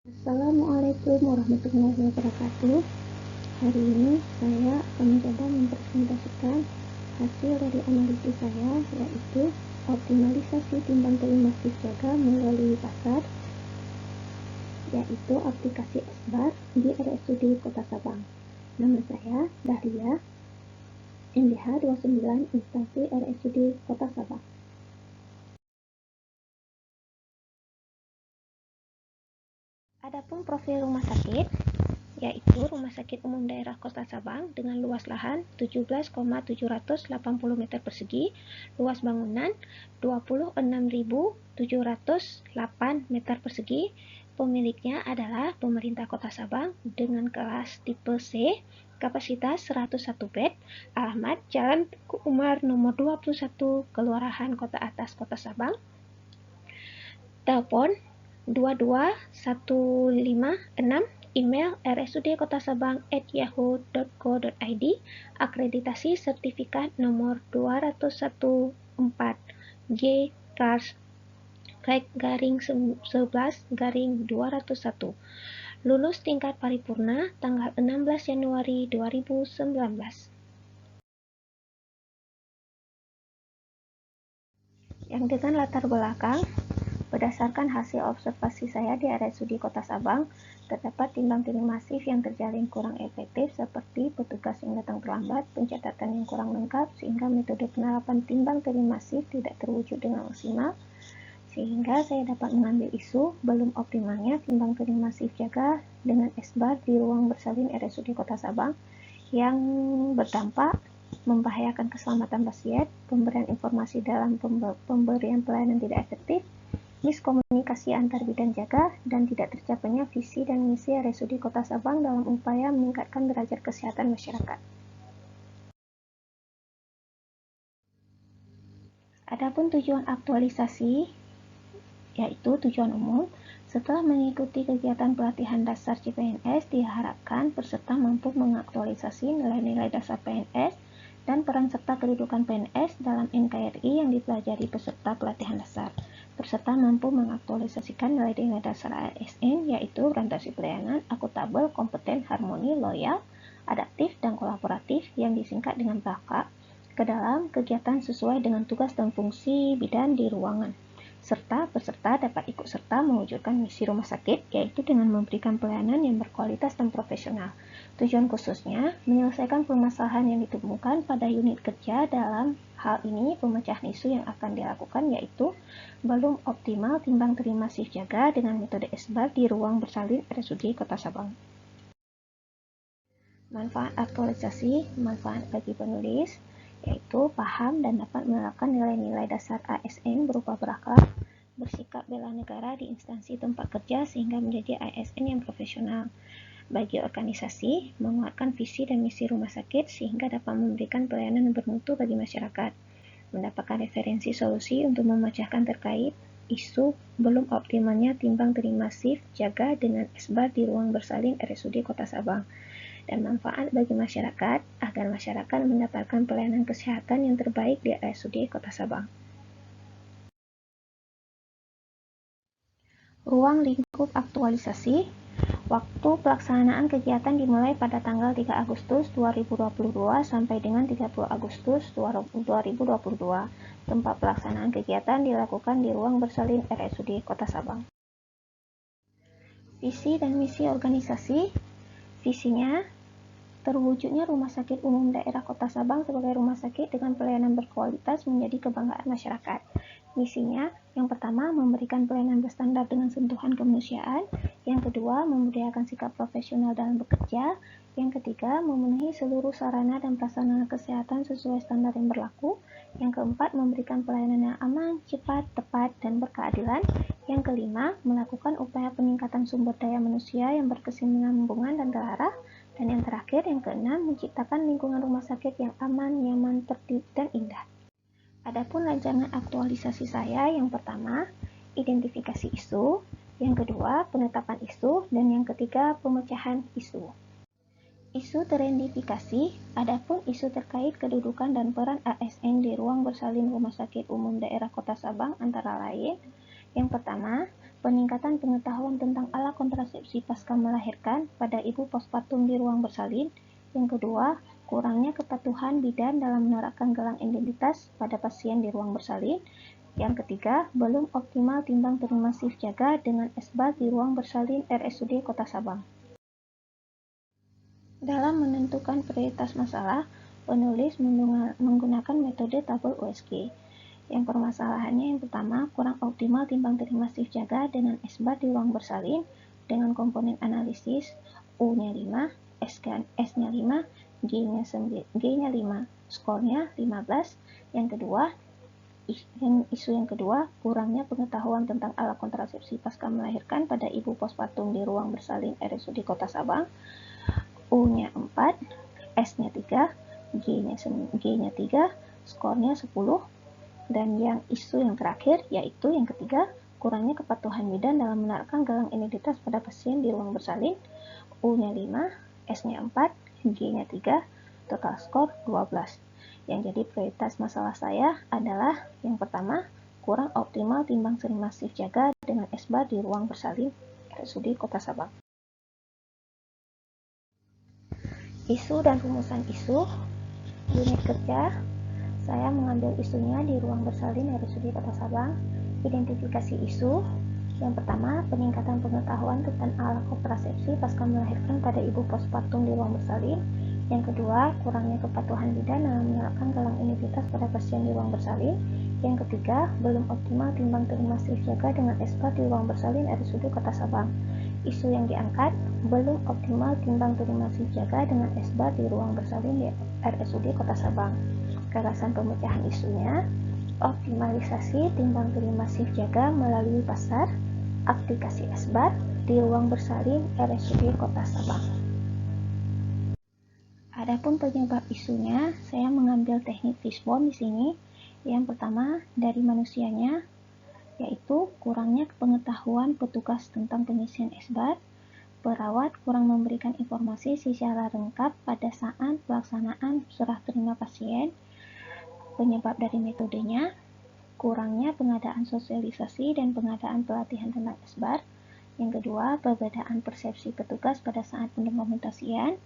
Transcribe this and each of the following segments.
Assalamualaikum warahmatullahi wabarakatuh. Hari ini saya akan mencoba mempresentasikan hasil dari analisis saya, yaitu optimalisasi timbang terima masif jaga melalui pasar, yaitu aplikasi SBAR di RSUD Kota Sabang. Nama saya Dahlia, MDH 29 instansi RSUD Kota Sabang. Adapun profil rumah sakit, yaitu Rumah Sakit Umum Daerah Kota Sabang dengan luas lahan 17,780 meter persegi, luas bangunan 26.708 meter persegi. Pemiliknya adalah pemerintah Kota Sabang dengan kelas tipe C, kapasitas 101 bed, alamat Jalan Tuku Umar nomor 21, Kelurahan Kota Atas, Kota Sabang. Telepon 22156, email rsudkotasabang@yahoo.co.id, akreditasi sertifikat nomor 214G Kars /11/201, lulus tingkat paripurna tanggal 16 Januari 2019. Yang dengan latar belakang, berdasarkan hasil observasi saya di RSUD Kota Sabang, terdapat timbang tindih masif yang terjalin kurang efektif seperti petugas yang datang terlambat, pencatatan yang kurang lengkap, sehingga metode penerapan timbang tindih masif tidak terwujud dengan maksimal, sehingga saya dapat mengambil isu belum optimalnya timbang tindih masif jaga dengan SBAR di ruang bersalin RSUD Kota Sabang yang berdampak membahayakan keselamatan pasien, pemberian informasi dalam pemberian pelayanan tidak efektif, miskomunikasi antar bidan jaga, dan tidak tercapainya visi dan misi RSUD Kota Sabang dalam upaya meningkatkan derajat kesehatan masyarakat. Adapun tujuan aktualisasi, yaitu tujuan umum, setelah mengikuti kegiatan pelatihan dasar CPNS, diharapkan peserta mampu mengaktualisasi nilai-nilai dasar PNS dan peran serta kedudukan PNS dalam NKRI yang dipelajari peserta pelatihan dasar. Peserta mampu mengaktualisasikan nilai-nilai dasar ASN, yaitu orientasi pelayanan, akuntabel, kompeten, harmoni, loyal, adaptif, dan kolaboratif yang disingkat dengan BAKA, ke dalam kegiatan sesuai dengan tugas dan fungsi bidan di ruangan. Serta peserta dapat ikut serta mewujudkan misi rumah sakit, yaitu dengan memberikan pelayanan yang berkualitas dan profesional. Tujuan khususnya menyelesaikan permasalahan yang ditemukan pada unit kerja. Dalam hal ini, pemecahan isu yang akan dilakukan yaitu belum optimal timbang tindih masif jaga dengan metode SBAR di ruang bersalin RSUD Kota Sabang. Manfaat aktualisasi, manfaat bagi penulis, yaitu paham dan dapat menerapkan nilai-nilai dasar ASN berupa berakhlak, bersikap bela negara di instansi tempat kerja sehingga menjadi ASN yang profesional. Bagi organisasi, menguatkan visi dan misi rumah sakit sehingga dapat memberikan pelayanan yang bermutu bagi masyarakat. Mendapatkan referensi solusi untuk memecahkan terkait isu belum optimalnya timbang tindih masif jaga dengan SBAR di ruang bersalin RSUD Kota Sabang. Dan manfaat bagi masyarakat agar masyarakat mendapatkan pelayanan kesehatan yang terbaik di RSUD Kota Sabang. Ruang lingkup aktualisasi. Waktu pelaksanaan kegiatan dimulai pada tanggal 3 Agustus 2022 sampai dengan 30 Agustus 2022. Tempat pelaksanaan kegiatan dilakukan di ruang bersalin RSUD Kota Sabang. Visi dan misi organisasi. Visinya, terwujudnya Rumah Sakit Umum Daerah Kota Sabang sebagai rumah sakit dengan pelayanan berkualitas menjadi kebanggaan masyarakat. Misinya, yang pertama, memberikan pelayanan berstandar dengan sentuhan kemanusiaan. Yang kedua, membudayakan sikap profesional dalam bekerja. Yang ketiga, memenuhi seluruh sarana dan prasarana kesehatan sesuai standar yang berlaku. Yang keempat, memberikan pelayanan yang aman, cepat, tepat, dan berkeadilan. Yang kelima, melakukan upaya peningkatan sumber daya manusia yang berkesinambungan dan terarah. Dan yang terakhir, yang keenam, menciptakan lingkungan rumah sakit yang aman, nyaman, tertib, dan indah. Adapun rancangan aktualisasi saya, yang pertama, identifikasi isu, yang kedua, penetapan isu, dan yang ketiga, pemecahan isu. Isu teridentifikasi, adapun isu terkait kedudukan dan peran ASN di ruang bersalin Rumah Sakit Umum Daerah Kota Sabang antara lain, yang pertama, peningkatan pengetahuan tentang ala kontrasepsi pasca melahirkan pada ibu postpartum di ruang bersalin. Yang kedua, kurangnya kepatuhan bidan dalam menerapkan gelang identitas pada pasien di ruang bersalin. Yang ketiga, belum optimal timbang terima shift jaga dengan esbal di ruang bersalin RSUD Kota Sabang. Dalam menentukan prioritas masalah, penulis menggunakan metode tabel USG. Yang permasalahannya yang pertama, kurang optimal timbang terima shift jaga dengan esbal di ruang bersalin dengan komponen analisis U-nya 5, S-nya 5, G-nya 5, skornya 15. Yang kedua, isu yang kedua, kurangnya pengetahuan tentang alat kontrasepsi pasca melahirkan pada ibu postpartum di ruang bersalin RSUD Kota Sabang. U-nya 4, S-nya 3, G-nya 3, skornya 10. Dan yang isu yang terakhir, yaitu yang ketiga, kurangnya kepatuhan bidan dalam menerapkan gelang identitas pada pasien di ruang bersalin. U-nya 5, S-nya 4, G-nya 3, total skor 12. Yang jadi prioritas masalah saya adalah yang pertama, kurang optimal timbang terima shift jaga dengan esbal di ruang bersalin RSUD Kota Sabang. Isu dan rumusan isu. Unit kerja, saya mengambil isunya di ruang bersalin RSUD Kota Sabang. Identifikasi isu. Yang pertama, peningkatan pengetahuan tentang alat kontrasepsi pasca melahirkan pada ibu postpartum di ruang bersalin. Yang kedua, kurangnya kepatuhan bidan dalam menerapkan gelang identitas pada pasien di ruang bersalin. Yang ketiga, belum optimal timbang terima shift jaga dengan esbal di ruang bersalin RSUD Kota Sabang. Isu yang diangkat, belum optimal timbang terima shift jaga dengan esbal di ruang bersalin di RSUD Kota Sabang. Gagasan pemecahan isunya, optimalisasi timbang terima shift jaga melalui pasar, aplikasi esbal di ruang bersalin RSUD Kota Sabang. Adapun penyebab isunya, saya mengambil teknik fishbone di sini. Yang pertama, dari manusianya, yaitu kurangnya pengetahuan petugas tentang pengisian esbal. Perawat kurang memberikan informasi secara lengkap pada saat pelaksanaan serah terima pasien. Penyebab dari metodenya, kurangnya pengadaan sosialisasi dan pengadaan pelatihan tentang esbal. Yang kedua, perbedaan persepsi petugas pada saat pendokumentasian.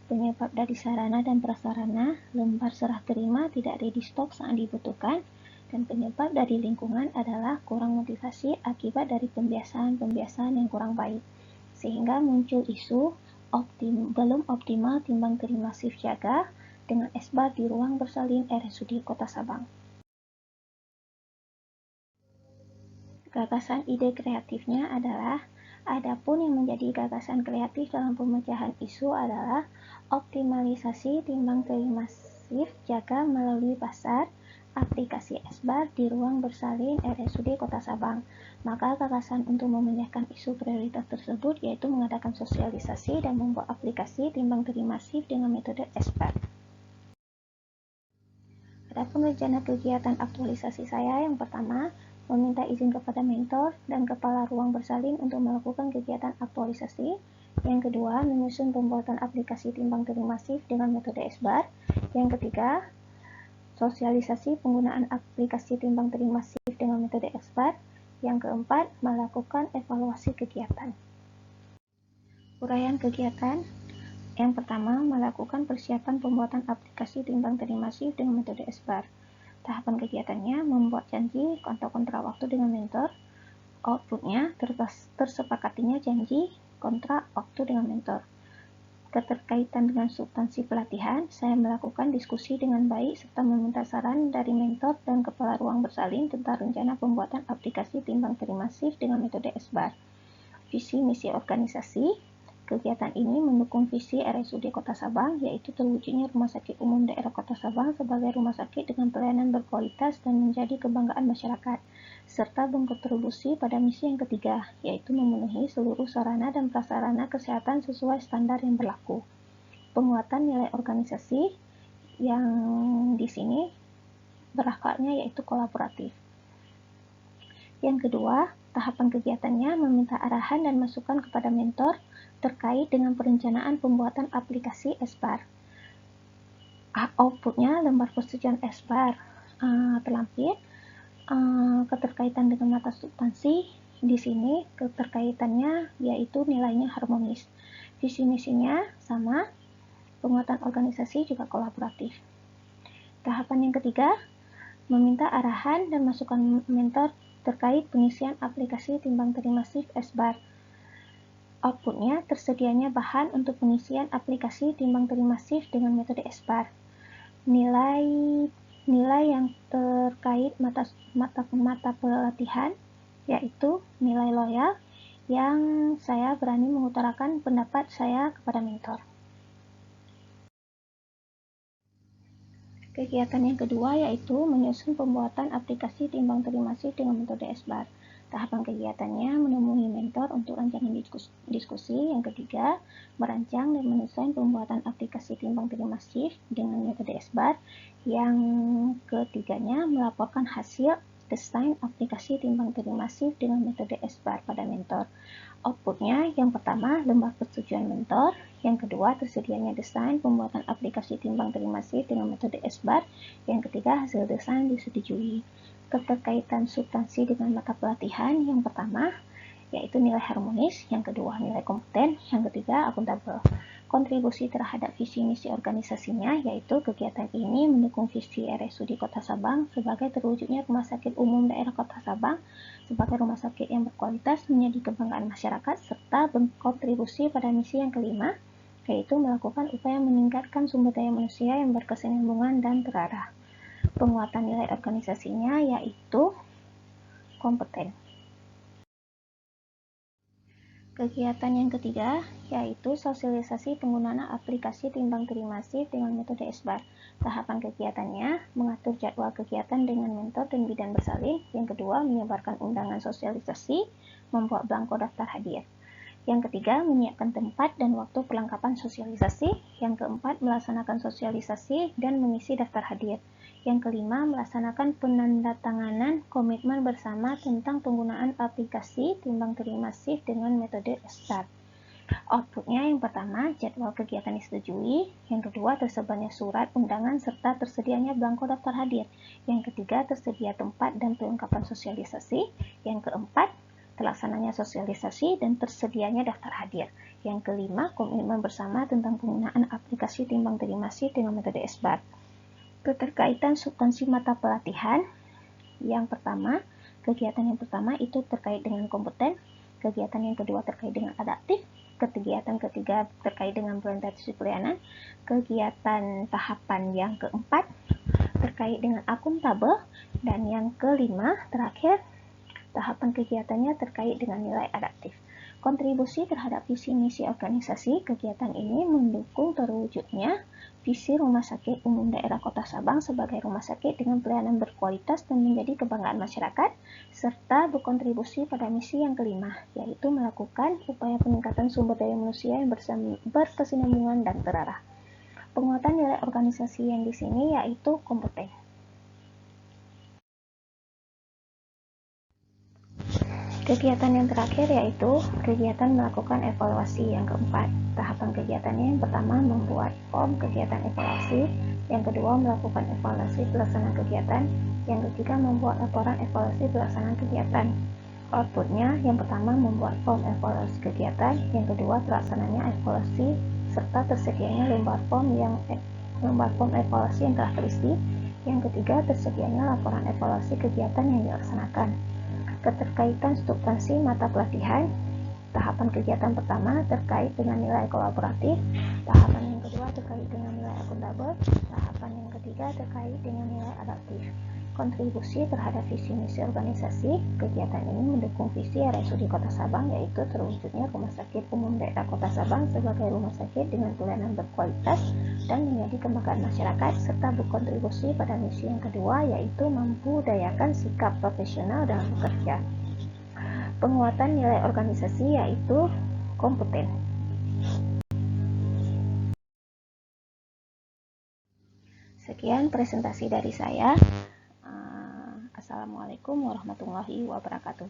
Penyebab dari sarana dan prasarana, lembar serah terima tidak ready stock saat dibutuhkan. Dan penyebab dari lingkungan adalah kurang motivasi akibat dari pembiasaan yang kurang baik. Sehingga muncul isu belum optimal timbang terima shift jaga dengan esbal di ruang bersalin RSUD Kota Sabang. Gagasan ide kreatifnya adalah, adapun yang menjadi gagasan kreatif dalam pemecahan isu adalah optimalisasi timbang terima shift jaga melalui pasar, aplikasi esbal di ruang bersalin RSUD Kota Sabang. Maka gagasan untuk memecahkan isu prioritas tersebut yaitu mengadakan sosialisasi dan membuat aplikasi timbang terima shift dengan metode esbal. Adapun rencana kegiatan aktualisasi saya, yang pertama, meminta izin kepada mentor dan kepala ruang bersalin untuk melakukan kegiatan aktualisasi. Yang kedua, menyusun pembuatan aplikasi timbang terima shift dengan metode esbal. Yang ketiga, sosialisasi penggunaan aplikasi timbang terima shift dengan metode esbal. Yang keempat, melakukan evaluasi kegiatan. Uraian kegiatan. Yang pertama, melakukan persiapan pembuatan aplikasi timbang terima shift dengan metode esbal. Tahapan kegiatannya, membuat janji atau kontrak waktu dengan mentor. Outputnya, tersepakatinya janji kontrak waktu dengan mentor. Keterkaitan dengan substansi pelatihan, saya melakukan diskusi dengan baik serta meminta saran dari mentor dan kepala ruang bersalin tentang rencana pembuatan aplikasi timbang terima shift dengan metode esbal. Visi misi organisasi. Kegiatan ini mendukung visi RSUD Kota Sabang, yaitu terwujudnya Rumah Sakit Umum Daerah Kota Sabang sebagai rumah sakit dengan pelayanan berkualitas dan menjadi kebanggaan masyarakat, serta berkontribusi pada misi yang ketiga, yaitu memenuhi seluruh sarana dan prasarana kesehatan sesuai standar yang berlaku. Penguatan nilai organisasi yang di sini berakalnya yaitu kolaboratif. Yang kedua, tahapan kegiatannya meminta arahan dan masukan kepada mentor terkait dengan perencanaan pembuatan aplikasi esbal. Outputnya, lembar persetujuan esbal terlampir, keterkaitan dengan mata substansi di sini keterkaitannya yaitu nilainya harmonis. Visi misinya sama, penguatan organisasi juga kolaboratif. Tahapan yang ketiga, meminta arahan dan masukan mentor terkait pengisian aplikasi timbang terima shift SBAR. Outputnya, tersedianya bahan untuk pengisian aplikasi timbang terima shift dengan metode SBAR. Nilai yang terkait mata pelatihan yaitu nilai loyal yang saya berani mengutarakan pendapat saya kepada mentor. Kegiatan yang kedua yaitu menyusun pembuatan aplikasi timbang terima shift dengan metode SBAR. Tahapan kegiatannya menemui mentor untuk rancangan diskusi. Yang ketiga, merancang dan menyusun pembuatan aplikasi timbang terima shift dengan metode SBAR. Yang ketiganya, melaporkan hasil desain aplikasi timbang terima shift dengan metode SBAR pada mentor. Outputnya, yang pertama, lembar persetujuan mentor. Yang kedua, tersedianya desain pembuatan aplikasi timbang terima shift dengan metode SBAR. Yang ketiga, hasil desain disetujui. Keterkaitan substansi dengan mata pelatihan, yang pertama, yaitu nilai harmonis. Yang kedua, nilai kompeten. Yang ketiga, akuntabel. Kontribusi terhadap visi misi organisasinya, yaitu kegiatan ini mendukung visi RSUD Kota Sabang sebagai terwujudnya Rumah Sakit Umum Daerah Kota Sabang sebagai rumah sakit yang berkualitas menjadi kebanggaan masyarakat, serta berkontribusi pada misi yang kelima, yaitu melakukan upaya meningkatkan sumber daya manusia yang berkesinambungan dan terarah. Penguatan nilai organisasinya yaitu kompeten. Kegiatan yang ketiga yaitu sosialisasi penggunaan aplikasi timbang terima shift dengan metode SBAR. Tahapan kegiatannya mengatur jadwal kegiatan dengan mentor dan bidan bersalin. Yang kedua, menyebarkan undangan sosialisasi, membuat belangko daftar hadiah. Yang ketiga, menyiapkan tempat dan waktu perlengkapan sosialisasi. Yang keempat, melaksanakan sosialisasi dan mengisi daftar hadiah. Yang kelima, melaksanakan penandatanganan komitmen bersama tentang penggunaan aplikasi timbang terima shift dengan metode SBAR. Outputnya, yang pertama, jadwal kegiatan disetujui. Yang kedua, tersebarnya surat undangan serta tersedianya belangko daftar hadir. Yang ketiga, tersedia tempat dan perlengkapan sosialisasi. Yang keempat, terlaksananya sosialisasi dan tersedianya daftar hadir. Yang kelima, komitmen bersama tentang penggunaan aplikasi timbang terima shift dengan metode SBAR. Keterkaitan substansi mata pelatihan. Yang pertama, kegiatan yang pertama itu terkait dengan kompeten, kegiatan yang kedua terkait dengan adaptif, kegiatan ketiga terkait dengan orientasi pelayanan, kegiatan tahapan yang keempat terkait dengan akuntabel, dan yang kelima terakhir tahapan kegiatannya terkait dengan nilai adaptif. Kontribusi terhadap visi misi organisasi, kegiatan ini mendukung terwujudnya visi Rumah Sakit Umum Daerah Kota Sabang sebagai rumah sakit dengan pelayanan berkualitas dan menjadi kebanggaan masyarakat, serta berkontribusi pada misi yang kelima, yaitu melakukan upaya peningkatan sumber daya manusia yang berkesinambungan dan terarah. Penguatan nilai organisasi yang di sini yaitu kompeten. Kegiatan yang terakhir yaitu kegiatan melakukan evaluasi yang keempat. Tahapan kegiatannya yang pertama membuat form kegiatan evaluasi, yang kedua melakukan evaluasi pelaksanaan kegiatan, yang ketiga membuat laporan evaluasi pelaksanaan kegiatan. Outputnya yang pertama membuat form evaluasi kegiatan, yang kedua pelaksananya evaluasi serta tersedianya lembar form evaluasi yang telah terisi, yang ketiga tersedianya laporan evaluasi kegiatan yang dilaksanakan. Keterkaitan substansi mata pelatihan. Tahapan kegiatan pertama terkait dengan nilai kolaboratif, tahapan yang kedua terkait dengan nilai akuntabel, tahapan yang ketiga terkait dengan nilai adaptif. Kontribusi terhadap visi misi organisasi, kegiatan ini mendukung visi RSUD Kota Sabang yaitu terwujudnya Rumah Sakit Umum Daerah Kota Sabang sebagai rumah sakit dengan pelayanan berkualitas dan menjadi kebanggaan masyarakat, serta berkontribusi pada misi yang kedua yaitu membudayakan sikap profesional dalam bekerja. Penguatan nilai organisasi yaitu kompeten. Sekian presentasi dari saya. Assalamualaikum warahmatullahi wabarakatuh.